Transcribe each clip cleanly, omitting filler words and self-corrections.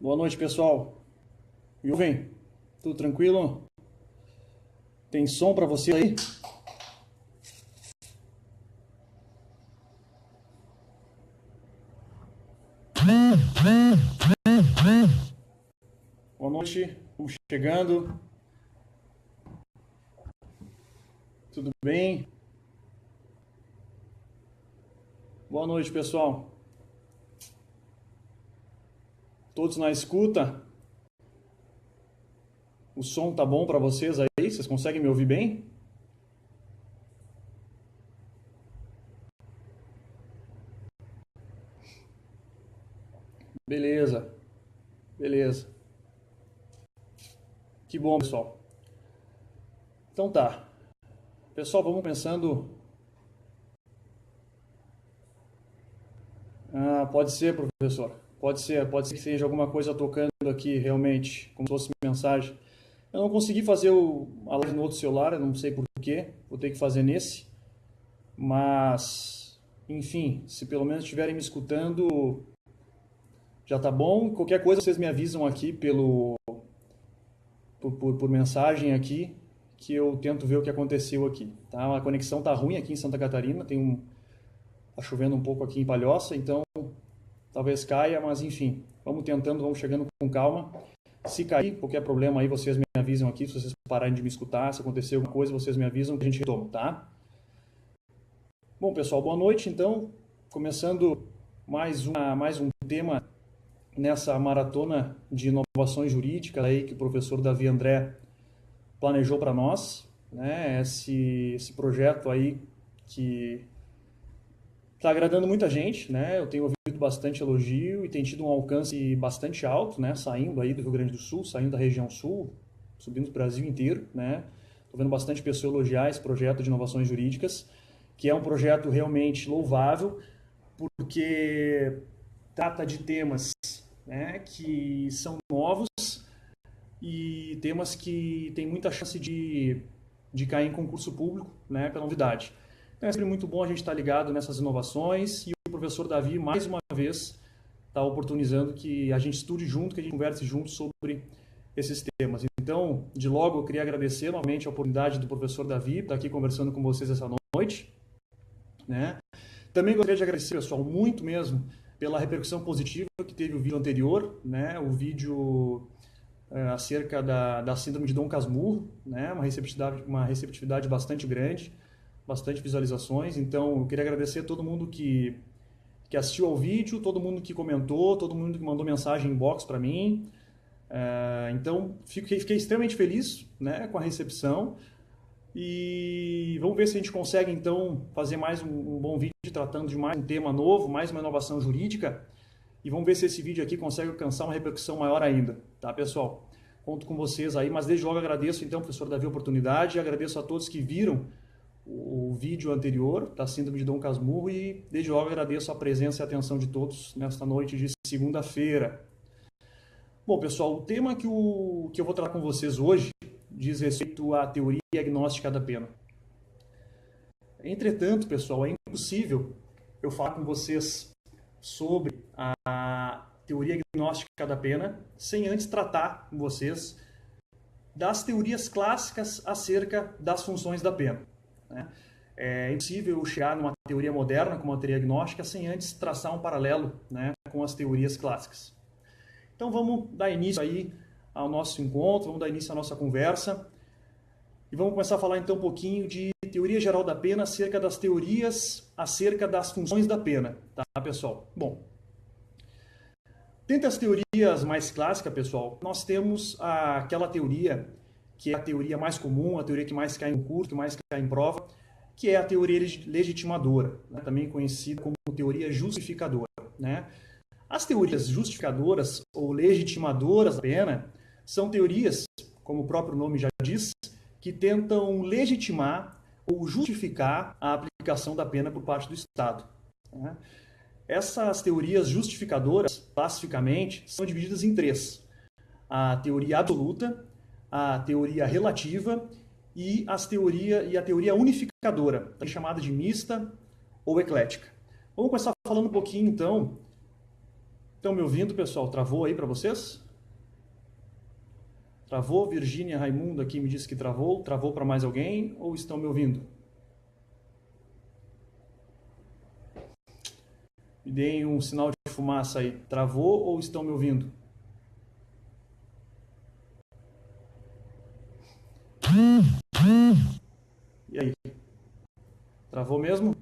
Boa noite, pessoal. Juvem, tudo tranquilo? Tem som para você aí? Boa noite, vamos chegando. Tudo bem? Boa noite, pessoal. Todos na escuta? O som tá bom para vocês aí? Vocês conseguem me ouvir bem? Beleza, beleza. Que bom, pessoal. Então tá. Pessoal, vamos pensando. Ah, pode ser, professor. Pode ser que seja alguma coisa tocando aqui realmente, como se fosse mensagem. Eu não consegui fazer a live no outro celular, eu não sei por quê. Vou ter que fazer nesse. Mas, enfim, se pelo menos estiverem me escutando, já tá bom. Qualquer coisa vocês me avisam aqui por mensagem aqui, que eu tento ver o que aconteceu aqui, tá? A conexão tá ruim aqui em Santa Catarina, tá chovendo um pouco aqui em Palhoça, então talvez caia, mas enfim, vamos tentando, vamos chegando com calma. Se cair, qualquer problema aí, vocês me avisam aqui, se vocês pararem de me escutar, se acontecer alguma coisa, vocês me avisam que a gente retoma, tá? Bom, pessoal, boa noite, então, começando mais um tema nessa maratona de inovações jurídicas aí que o professor Davi André planejou para nós, né? Esse projeto aí que está agradando muita gente, né? Eu tenho ouvido bastante elogio e tem tido um alcance bastante alto, né? Saindo aí do Rio Grande do Sul, saindo da região sul, subindo para o Brasil inteiro, né? Estou vendo bastante pessoas elogiar esse projeto de inovações jurídicas, que é um projeto realmente louvável, porque trata de temas, né, que são novos e temas que têm muita chance de cair em concurso público, né, pela novidade. Então é sempre muito bom a gente estar ligado nessas inovações e o professor Davi, mais uma vez, está oportunizando que a gente estude junto, que a gente converse junto sobre esses temas. Então, de logo, eu queria agradecer novamente a oportunidade do professor Davi estar aqui conversando com vocês essa noite, né? Também gostaria de agradecer, pessoal, muito mesmo, pela repercussão positiva que teve o vídeo anterior, né? O vídeo acerca da síndrome de Dom Casmurro, né? Uma receptividade bastante grande, bastante visualizações. Então, eu queria agradecer a todo mundo que assistiu ao vídeo, todo mundo que comentou, todo mundo que mandou mensagem inbox para mim. Então, fiquei extremamente feliz, né, com a recepção. E vamos ver se a gente consegue, então, fazer mais um bom vídeo tratando de mais um tema novo, mais uma inovação jurídica. E vamos ver se esse vídeo aqui consegue alcançar uma repercussão maior ainda, tá, pessoal? Conto com vocês aí, mas desde logo agradeço, então, professor Davi, a oportunidade, e agradeço a todos que viram o vídeo anterior da Síndrome de Dom Casmurro e desde logo agradeço a presença e a atenção de todos nesta noite de segunda-feira. Bom, pessoal, o tema que eu vou tratar com vocês hoje diz respeito à teoria agnóstica da pena. Entretanto, pessoal, é impossível eu falar com vocês sobre a teoria agnóstica da pena sem antes tratar com vocês das teorias clássicas acerca das funções da pena, né? É impossível chegar numa teoria moderna como a teoria agnóstica sem antes traçar um paralelo, né, com as teorias clássicas. Então vamos dar início aí ao nosso encontro, vamos dar início à nossa conversa e vamos começar a falar então um pouquinho de teoria geral da pena, acerca das teorias, acerca das funções da pena, tá, pessoal? Bom, dentre as teorias mais clássicas, pessoal, nós temos aquela teoria que é a teoria mais comum, a teoria que mais cai em concurso, que mais cai em prova, que é a teoria legitimadora, né, também conhecida como teoria justificadora, né? As teorias justificadoras ou legitimadoras da pena são teorias, como o próprio nome já diz, que tentam legitimar ou justificar a aplicação da pena por parte do Estado, né? Essas teorias justificadoras, classificamente, são divididas em três: a teoria absoluta, a teoria relativa e a teoria unificadora, chamada de mista ou eclética. Vamos começar falando um pouquinho, então, Estão me ouvindo, pessoal? Travou aí para vocês? Travou? Virgínia Raimundo aqui me disse que travou. Travou para mais alguém ou estão me ouvindo? Me deem um sinal de fumaça aí. Travou ou estão me ouvindo? E aí? Travou mesmo?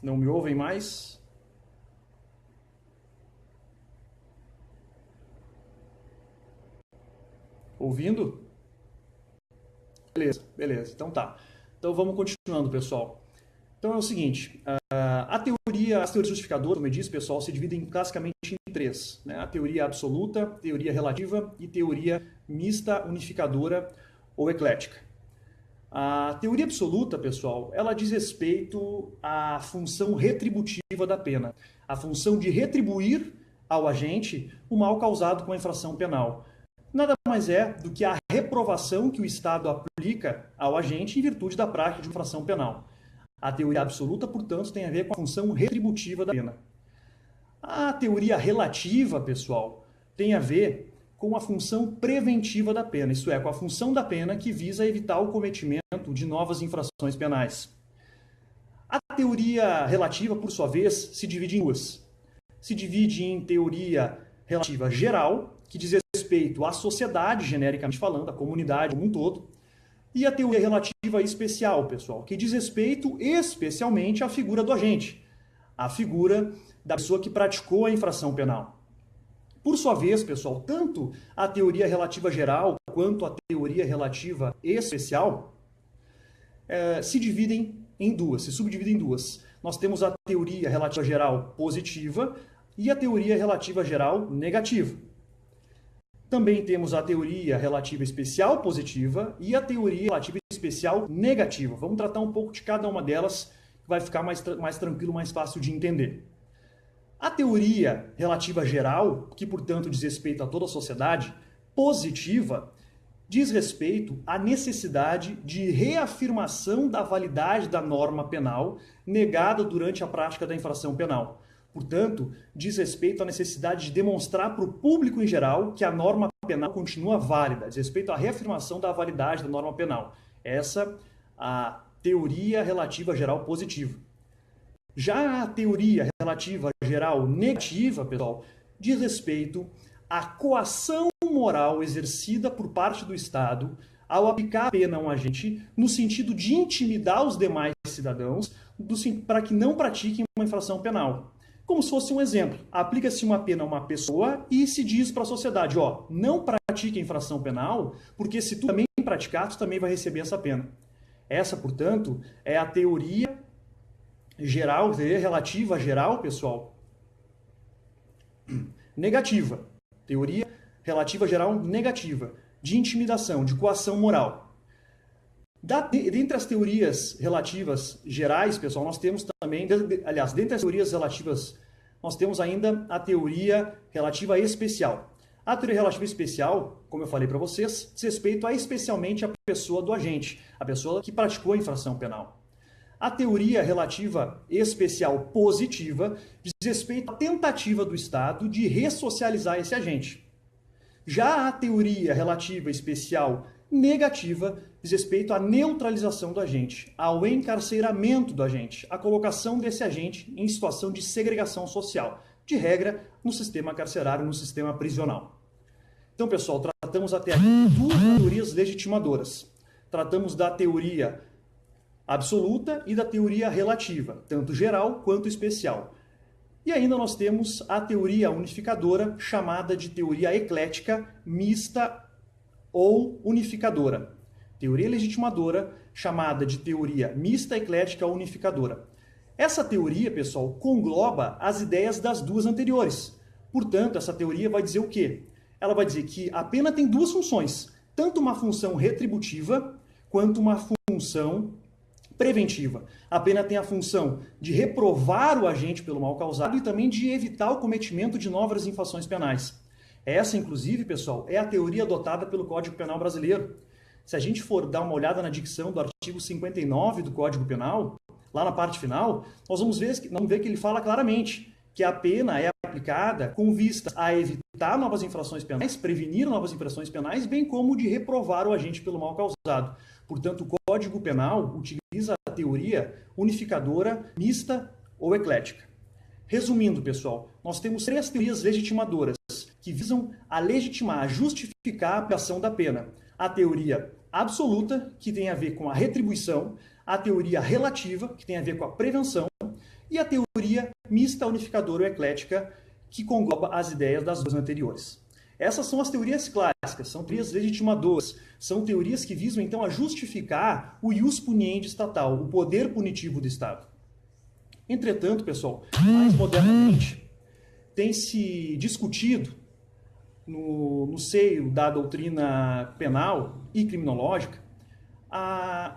Não me ouvem mais? Ouvindo? Beleza, beleza. Então tá. Então vamos continuando, pessoal. Então é o seguinte, as teorias justificadoras, como eu disse, pessoal, se dividem classicamente em três, né? A teoria absoluta, teoria relativa e teoria mista, unificadora ou eclética. A teoria absoluta, pessoal, ela diz respeito à função retributiva da pena, a função de retribuir ao agente o mal causado com a infração penal. Nada mais é do que a reprovação que o Estado aplica ao agente em virtude da prática de uma infração penal. A teoria absoluta, portanto, tem a ver com a função retributiva da pena. A teoria relativa, pessoal, tem a ver com a função preventiva da pena, isto é, com a função da pena que visa evitar o cometimento de novas infrações penais. A teoria relativa, por sua vez, se divide em duas. Se divide em teoria relativa geral, que diz respeito à sociedade, genericamente falando, à comunidade como um todo, e a teoria relativa especial, pessoal, que diz respeito especialmente à figura do agente, a figura da pessoa que praticou a infração penal. Por sua vez, pessoal, tanto a teoria relativa geral quanto a teoria relativa especial se subdividem em duas. Nós temos a teoria relativa geral positiva e a teoria relativa geral negativa. Também temos a teoria relativa especial positiva e a teoria relativa especial negativa. Vamos tratar um pouco de cada uma delas, que vai ficar mais tranquilo, mais fácil de entender. A teoria relativa geral, que portanto diz respeito a toda a sociedade, positiva, diz respeito à necessidade de reafirmação da validade da norma penal negada durante a prática da infração penal. Portanto, diz respeito à necessidade de demonstrar para o público em geral que a norma penal continua válida, diz respeito à reafirmação da validade da norma penal. Essa a teoria relativa geral positiva. Já a teoria relativa geral negativa, pessoal, diz respeito à coação moral exercida por parte do Estado ao aplicar a pena a um agente no sentido de intimidar os demais cidadãos para que não pratiquem uma infração penal. Como se fosse um exemplo, aplica-se uma pena a uma pessoa e se diz para a sociedade, ó, não pratique a infração penal, porque se tu também praticar, tu também vai receber essa pena. Essa, portanto, é a teoria geral, relativa geral, pessoal, negativa. Teoria relativa geral negativa, de intimidação, de coação moral. Dentre as teorias relativas gerais, pessoal, nós temos também, aliás, dentre as teorias relativas, nós temos ainda a teoria relativa especial. A teoria relativa especial, como eu falei para vocês, diz respeito a especialmente a pessoa do agente, a pessoa que praticou a infração penal. A teoria relativa especial positiva diz respeito à tentativa do Estado de ressocializar esse agente. Já a teoria relativa especial negativa diz respeito à neutralização do agente, ao encarceramento do agente, à colocação desse agente em situação de segregação social, de regra no sistema carcerário, no sistema prisional. Então, pessoal, tratamos até aqui duas teorias legitimadoras. Tratamos da teoria absoluta e da teoria relativa, tanto geral quanto especial. E ainda nós temos a teoria unificadora, chamada de teoria eclética, mista ou unificadora. Teoria legitimadora, chamada de teoria mista, eclética ou unificadora. Essa teoria, pessoal, congloba as ideias das duas anteriores. Portanto, essa teoria vai dizer o quê? Ela vai dizer que a pena tem duas funções, tanto uma função retributiva quanto uma função preventiva. A pena tem a função de reprovar o agente pelo mal causado e também de evitar o cometimento de novas infrações penais. Essa, inclusive, pessoal, é a teoria adotada pelo Código Penal brasileiro. Se a gente for dar uma olhada na dicção do artigo 59 do Código Penal, lá na parte final, nós vamos ver que ele fala claramente que a pena é aplicada com vista a evitar novas infrações penais, prevenir novas infrações penais, bem como de reprovar o agente pelo mal causado. Portanto, o Código Penal utiliza a teoria unificadora, mista ou eclética. Resumindo, pessoal, nós temos 3 teorias legitimadoras que visam a legitimar, a justificar a aplicação da pena. A teoria absoluta, que tem a ver com a retribuição, a teoria relativa, que tem a ver com a prevenção, e a teoria mista, unificadora ou eclética, que engloba as ideias das 2 anteriores. Essas são as teorias clássicas, são teorias legitimadoras, são teorias que visam, então, a justificar o ius puniendi estatal, o poder punitivo do Estado. Entretanto, pessoal, mais modernamente, tem se discutido no seio da doutrina penal e criminológica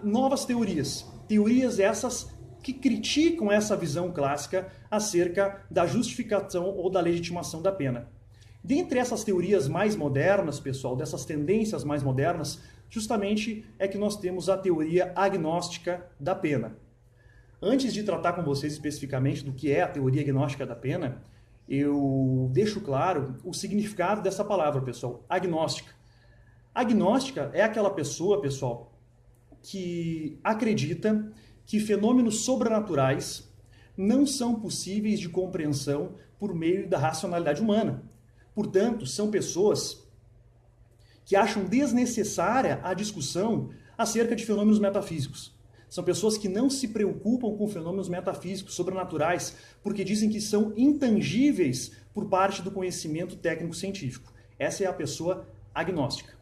novas teorias. Teorias essas que criticam essa visão clássica acerca da justificação ou da legitimação da pena. Dentre essas teorias mais modernas, pessoal, dessas tendências mais modernas, justamente é que nós temos a teoria agnóstica da pena. Antes de tratar com vocês especificamente do que é a teoria agnóstica da pena, eu deixo claro o significado dessa palavra, pessoal, agnóstica. Agnóstica é aquela pessoa, pessoal, que acredita que fenômenos sobrenaturais não são possíveis de compreensão por meio da racionalidade humana. Portanto, são pessoas que acham desnecessária a discussão acerca de fenômenos metafísicos. São pessoas que não se preocupam com fenômenos metafísicos, sobrenaturais, porque dizem que são intangíveis por parte do conhecimento técnico-científico. Essa é a pessoa agnóstica.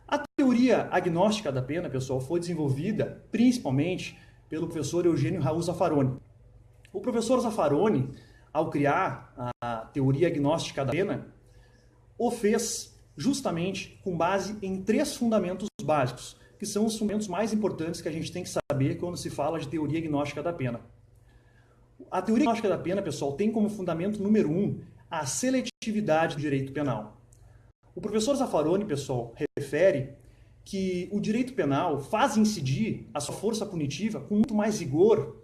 A teoria agnóstica da pena, pessoal, foi desenvolvida principalmente pelo professor Eugênio Raul Zaffaroni. O professor Zaffaroni, ao criar a teoria agnóstica da pena, o fez justamente com base em 3 fundamentos básicos, que são os fundamentos mais importantes que a gente tem que saber quando se fala de teoria agnóstica da pena. A teoria agnóstica da pena, pessoal, tem como fundamento número 1 a seletividade do direito penal. O professor Zaffaroni, pessoal, refere que o direito penal faz incidir a sua força punitiva com muito mais rigor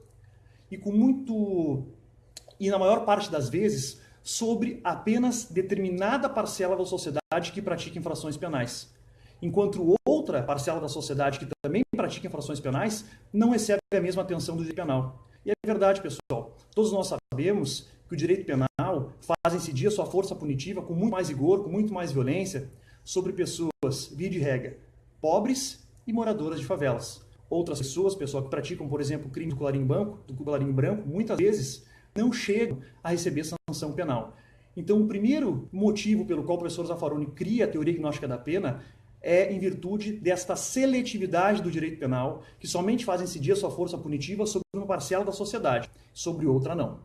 e na maior parte das vezes, sobre apenas determinada parcela da sociedade que pratica infrações penais. Enquanto outra parcela da sociedade que também pratica infrações penais não recebe a mesma atenção do direito penal. E é verdade, pessoal. Todos nós sabemos que o direito penal faz incidir a sua força punitiva com muito mais rigor, com muito mais violência, sobre pessoas, via de regra, pobres e moradoras de favelas. Outras pessoas, pessoal, que praticam, por exemplo, crime do colarinho branco, muitas vezes não chegam a receber sanção penal. Então, o primeiro motivo pelo qual o professor Zaffaroni cria a teoria agnóstica da pena é em virtude desta seletividade do direito penal, que somente faz incidir a sua força punitiva sobre uma parcela da sociedade, sobre outra não.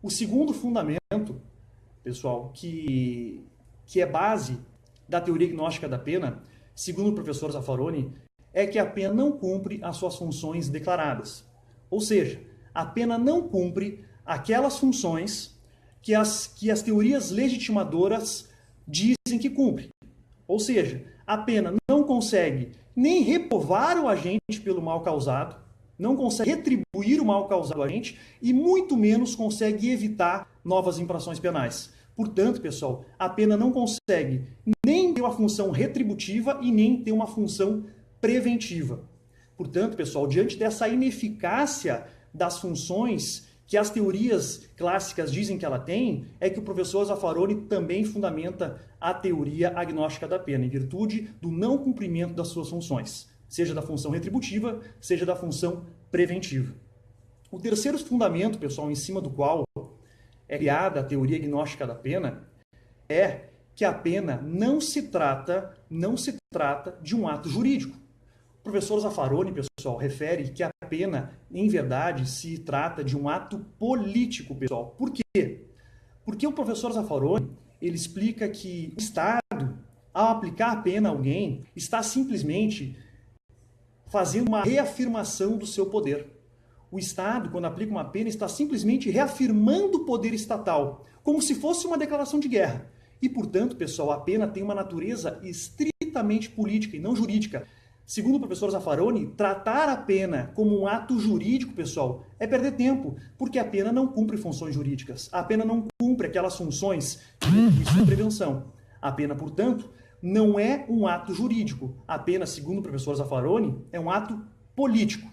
O segundo fundamento, pessoal, que é base da teoria agnóstica da pena, segundo o professor Zaffaroni, é que a pena não cumpre as suas funções declaradas. Ou seja, a pena não cumpre aquelas funções que as teorias legitimadoras dizem que cumpre. Ou seja, a pena não consegue nem reprovar o agente pelo mal causado, não consegue retribuir o mal causado ao agente e muito menos consegue evitar novas infrações penais. Portanto, pessoal, a pena não consegue nem ter uma função retributiva e nem ter uma função preventiva. Portanto, pessoal, diante dessa ineficácia das funções que as teorias clássicas dizem que ela tem, é que o professor Zaffaroni também fundamenta a teoria agnóstica da pena, em virtude do não cumprimento das suas funções, seja da função retributiva, seja da função preventiva. O terceiro fundamento, pessoal, em cima do qual é criada a teoria agnóstica da pena, é que a pena não se trata de um ato jurídico. O professor Zaffaroni, pessoal, refere que a pena, em verdade, se trata de um ato político, pessoal. Por quê? Porque o professor Zaffaroni, ele explica que o Estado, ao aplicar a pena a alguém, está simplesmente fazendo uma reafirmação do seu poder. O Estado, quando aplica uma pena, está simplesmente reafirmando o poder estatal, como se fosse uma declaração de guerra. E, portanto, pessoal, a pena tem uma natureza estritamente política e não jurídica. Segundo o professor Zaffaroni, tratar a pena como um ato jurídico, pessoal, é perder tempo, porque a pena não cumpre funções jurídicas. A pena não cumpre aquelas funções de prevenção. A pena, portanto, não é um ato jurídico. A pena, segundo o professor Zaffaroni, é um ato político.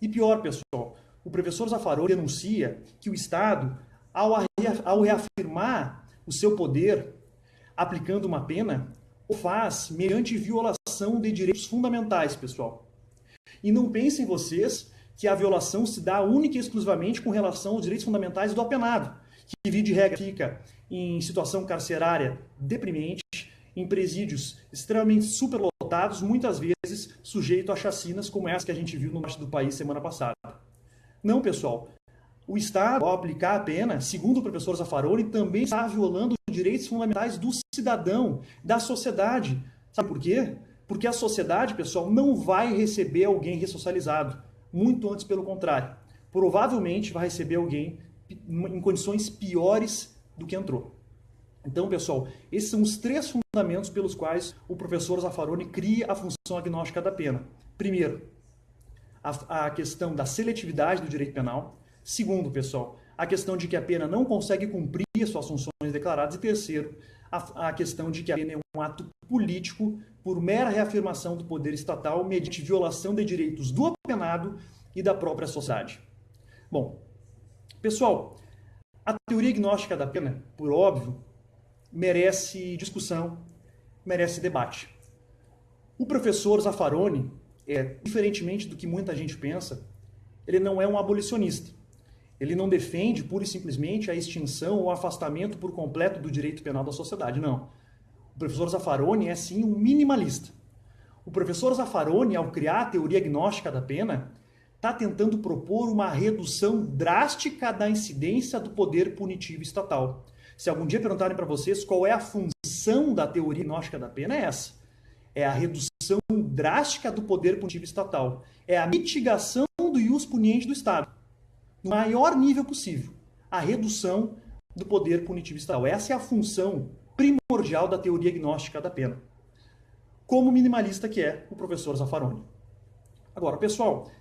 E pior, pessoal, o professor Zaffaroni denuncia que o Estado, ao reafirmar o seu poder aplicando uma pena, o faz mediante violação de direitos fundamentais, pessoal. E não pensem vocês que a violação se dá única e exclusivamente com relação aos direitos fundamentais do apenado, que, via de regra, fica em situação carcerária deprimente, em presídios extremamente superlotados, muitas vezes sujeito a chacinas como essa que a gente viu no norte do país semana passada. Não, pessoal. O Estado, ao aplicar a pena, segundo o professor Zaffaroni, também está violando os direitos fundamentais do cidadão, da sociedade. Sabe por quê? Porque a sociedade, pessoal, não vai receber alguém ressocializado. Muito antes, pelo contrário. Provavelmente vai receber alguém em condições piores do que entrou. Então, pessoal, esses são os 3 fundamentos pelos quais o professor Zaffaroni cria a função agnóstica da pena. Primeiro, a questão da seletividade do direito penal. Segundo, pessoal, a questão de que a pena não consegue cumprir suas funções declaradas. E terceiro, a questão de que a pena é um ato político por mera reafirmação do poder estatal mediante violação de direitos do apenado e da própria sociedade. Bom, pessoal, a teoria gnóstica da pena, por óbvio, merece discussão, merece debate. O professor Zaffaroni, diferentemente do que muita gente pensa, ele não é um abolicionista. Ele não defende pura e simplesmente a extinção ou afastamento por completo do direito penal da sociedade, não. O professor Zaffaroni é sim um minimalista. O professor Zaffaroni, ao criar a teoria gnóstica da pena, está tentando propor uma redução drástica da incidência do poder punitivo estatal. Se algum dia perguntarem para vocês qual é a função da teoria gnóstica da pena, é essa. É a redução drástica do poder punitivo estatal. É a mitigação do ius puniendi do Estado. No maior nível possível, a redução do poder punitivo estatal. Essa é a função primordial da teoria gnóstica da pena. Como minimalista que é o professor Zaffaroni. Agora, pessoal,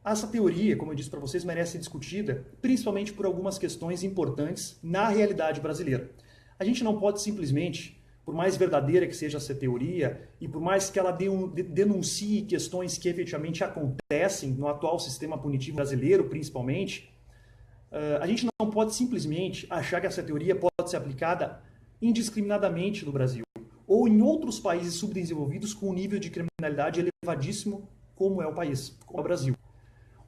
essa teoria, como eu disse para vocês, merece ser discutida, principalmente por algumas questões importantes na realidade brasileira. A gente não pode simplesmente, por mais verdadeira que seja essa teoria, e por mais que ela denuncie questões que efetivamente acontecem no atual sistema punitivo brasileiro, principalmente, a gente não pode simplesmente achar que essa teoria pode ser aplicada indiscriminadamente no Brasil, ou em outros países subdesenvolvidos com um nível de criminalidade elevadíssimo, como é o país, como é o Brasil.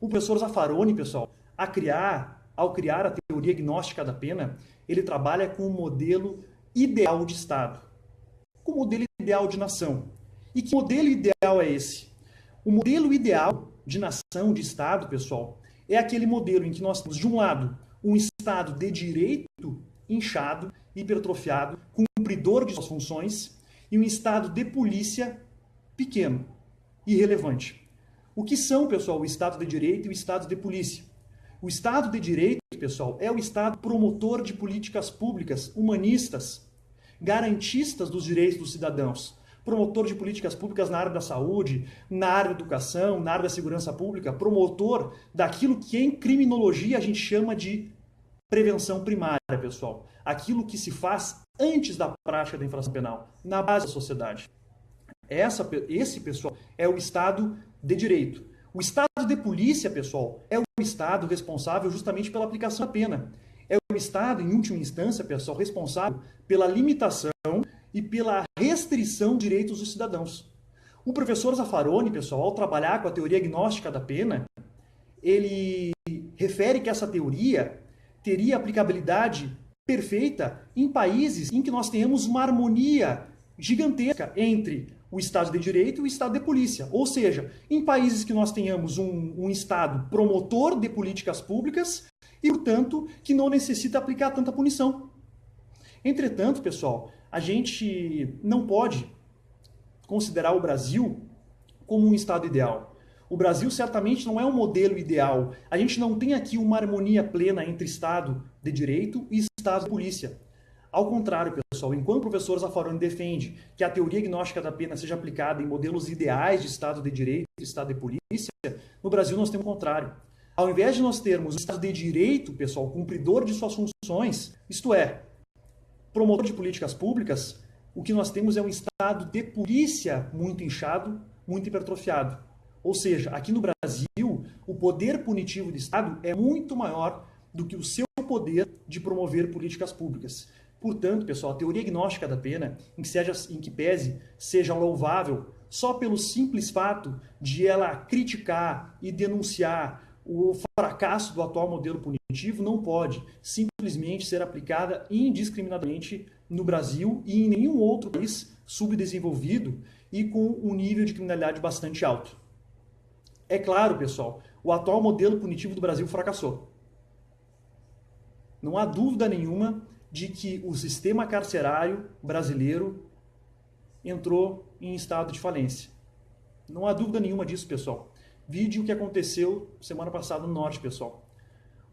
O professor Zaffaroni, pessoal, ao criar a teoria gnóstica da pena, ele trabalha com um modelo ideal de Estado, com o modelo ideal de nação. E que modelo ideal é esse? O modelo ideal de nação, de Estado, pessoal, é aquele modelo em que nós temos, de um lado, um Estado de direito inchado, hipertrofiado, cumpridor de suas funções, e um Estado de polícia pequeno, irrelevante. O que são, pessoal, o Estado de direito e o Estado de polícia? O Estado de direito, pessoal, é o Estado promotor de políticas públicas humanistas, garantistas dos direitos dos cidadãos, promotor de políticas públicas na área da saúde, na área da educação, na área da segurança pública, promotor daquilo que em criminologia a gente chama de prevenção primária, pessoal. Aquilo que se faz antes da prática da infração penal, na base da sociedade. Esse, pessoal, é o Estado de direito. O Estado de polícia, pessoal, é o Estado responsável justamente pela aplicação da pena. É o Estado, em última instância, pessoal, responsável pela limitação e pela restrição de direitos dos cidadãos. O professor Zaffaroni, pessoal, ao trabalhar com a teoria gnóstica da pena, ele refere que essa teoria teria aplicabilidade perfeita em países em que nós tenhamos uma harmonia gigantesca entre o Estado de Direito e o Estado de Polícia. Ou seja, em países que nós tenhamos um Estado promotor de políticas públicas e, portanto, que não necessita aplicar tanta punição. Entretanto, pessoal, a gente não pode considerar o Brasil como um Estado ideal. O Brasil certamente não é um modelo ideal. A gente não tem aqui uma harmonia plena entre Estado de Direito e Estado de Polícia. Ao contrário, pessoal, pessoal, enquanto o professor Zaffaroni defende que a teoria gnóstica da pena seja aplicada em modelos ideais de Estado de Direito e Estado de Polícia, no Brasil nós temos o contrário. Ao invés de nós termos um Estado de Direito, pessoal, cumpridor de suas funções, isto é, promotor de políticas públicas, o que nós temos é um Estado de polícia muito inchado, muito hipertrofiado. Ou seja, aqui no Brasil, o poder punitivo do Estado é muito maior do que o seu poder de promover políticas públicas. Portanto, pessoal, a teoria gnóstica da pena, em que pese seja louvável só pelo simples fato de ela criticar e denunciar o fracasso do atual modelo punitivo, não pode simplesmente ser aplicada indiscriminadamente no Brasil e em nenhum outro país subdesenvolvido e com um nível de criminalidade bastante alto. É claro, pessoal, o atual modelo punitivo do Brasil fracassou. Não há dúvida nenhuma de que o sistema carcerário brasileiro entrou em estado de falência. Não há dúvida nenhuma disso, pessoal. Vide o que aconteceu semana passada no Norte, pessoal.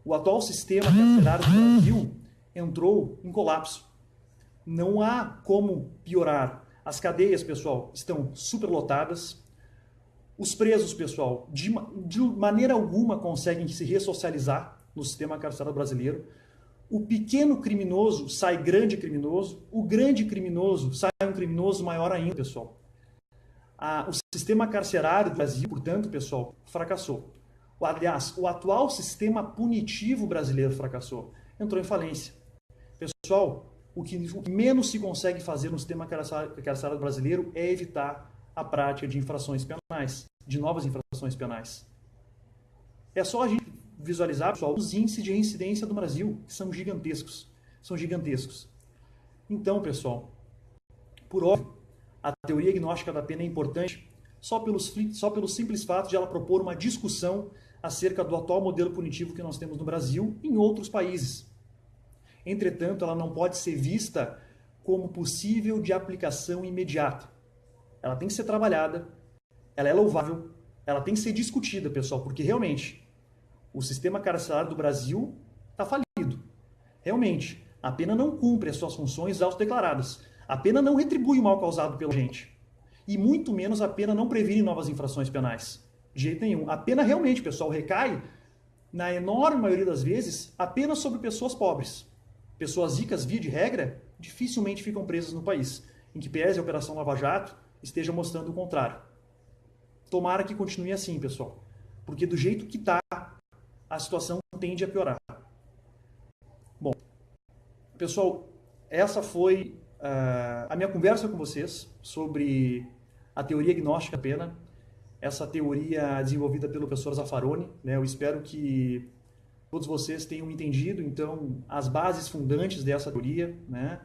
O atual sistema carcerário do Brasil entrou em colapso. Não há como piorar. As cadeias, pessoal, estão superlotadas. Os presos, pessoal, de maneira alguma conseguem se ressocializar no sistema carcerário brasileiro. O pequeno criminoso sai grande criminoso. O grande criminoso sai um criminoso maior ainda, pessoal. O sistema carcerário do Brasil, portanto, pessoal, fracassou. Aliás, o atual sistema punitivo brasileiro fracassou. Entrou em falência. Pessoal, o que menos se consegue fazer no sistema carcerário brasileiro é evitar a prática de infrações penais, de novas infrações penais. É só a gente visualizar, pessoal, os índices de reincidência do Brasil, que são gigantescos. São gigantescos. Então, pessoal, por óbvio, a teoria gnóstica da pena é importante só pelo simples fato de ela propor uma discussão acerca do atual modelo punitivo que nós temos no Brasil e em outros países. Entretanto, ela não pode ser vista como possível de aplicação imediata. Ela tem que ser trabalhada, ela é louvável, ela tem que ser discutida, pessoal, porque realmente o sistema carcerário do Brasil está falido. Realmente, a pena não cumpre as suas funções autodeclaradas. A pena não retribui o mal causado pela gente. E muito menos a pena não previne novas infrações penais. De jeito nenhum. A pena realmente, pessoal, recai, na enorme maioria das vezes, apenas sobre pessoas pobres. Pessoas ricas, via de regra, dificilmente ficam presas no país. Em que pese a Operação Lava Jato esteja mostrando o contrário. Tomara que continue assim, pessoal. Porque do jeito que está, a situação tende a piorar. Bom, pessoal, essa foi a minha conversa com vocês sobre a teoria gnóstica da pena, essa teoria desenvolvida pelo professor Zaffaroni, né? Eu espero que todos vocês tenham entendido, então, as bases fundantes dessa teoria, né?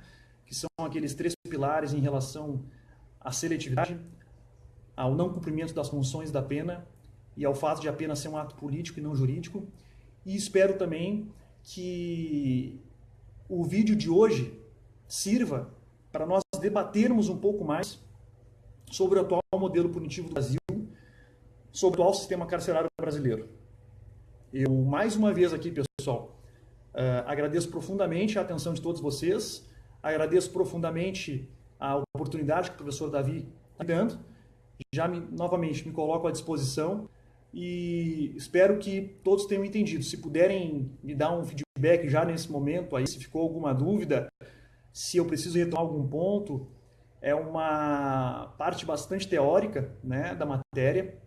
Que são aqueles 3 pilares em relação à seletividade, ao não cumprimento das funções da pena e ao fato de a pena ser um ato político e não jurídico. E espero também que o vídeo de hoje sirva para nós debatermos um pouco mais sobre o atual modelo punitivo do Brasil, sobre o atual sistema carcerário brasileiro. Eu, mais uma vez aqui, pessoal, agradeço profundamente a atenção de todos vocês, agradeço profundamente a oportunidade que o professor Davi está dando, novamente me coloco à disposição e espero que todos tenham entendido. Se puderem me dar um feedback já nesse momento, aí, se ficou alguma dúvida, se eu preciso retomar algum ponto, é uma parte bastante teórica, né, da matéria,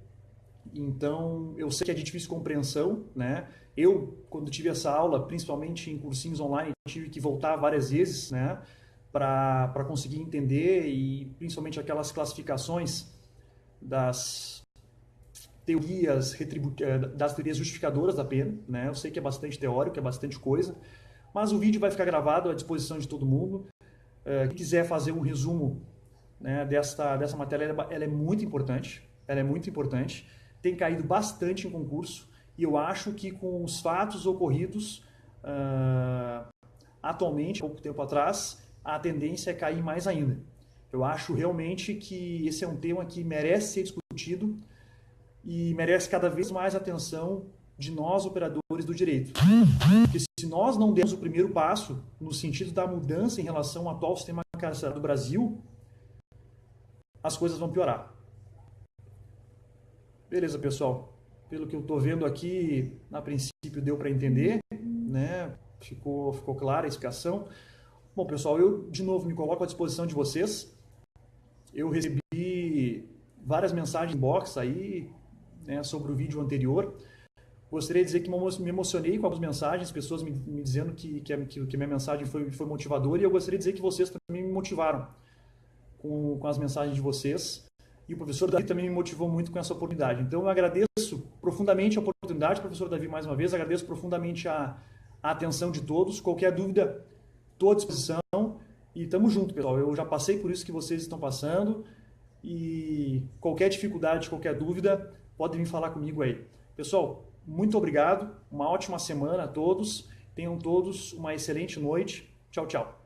então eu sei que é de difícil compreensão, né? Eu, quando tive essa aula, principalmente em cursinhos online, tive que voltar várias vezes, né, para conseguir entender, e principalmente aquelas classificações das teorias justificadoras da pena, né? Eu sei que é bastante teórico, é bastante coisa, mas o vídeo vai ficar gravado à disposição de todo mundo. Quem quiser fazer um resumo, né, dessa matéria, ela é muito importante. Ela é muito importante. Tem caído bastante em concurso e eu acho que com os fatos ocorridos atualmente, pouco tempo atrás, a tendência é cair mais ainda. Eu acho realmente que esse é um tema que merece ser discutido e merece cada vez mais atenção de nós, operadores do direito. Porque se nós não dermos o primeiro passo no sentido da mudança em relação ao atual sistema carcerário do Brasil, as coisas vão piorar. Beleza, pessoal. Pelo que eu estou vendo aqui, a princípio deu para entender, né? Ficou clara a explicação. Bom, pessoal, eu de novo me coloco à disposição de vocês. Eu recebi várias mensagens em box aí, né, sobre o vídeo anterior. Gostaria de dizer que me emocionei com algumas mensagens, pessoas me dizendo que a minha mensagem foi motivadora, e eu gostaria de dizer que vocês também me motivaram com as mensagens de vocês. E o professor Davi também me motivou muito com essa oportunidade. Então eu agradeço profundamente a oportunidade, professor Davi, mais uma vez, agradeço profundamente a atenção de todos. Qualquer dúvida, estou à disposição e estamos juntos, pessoal. Eu já passei por isso que vocês estão passando e qualquer dificuldade, qualquer dúvida, podem vir falar comigo aí. Pessoal, muito obrigado, uma ótima semana a todos, tenham todos uma excelente noite. Tchau, tchau.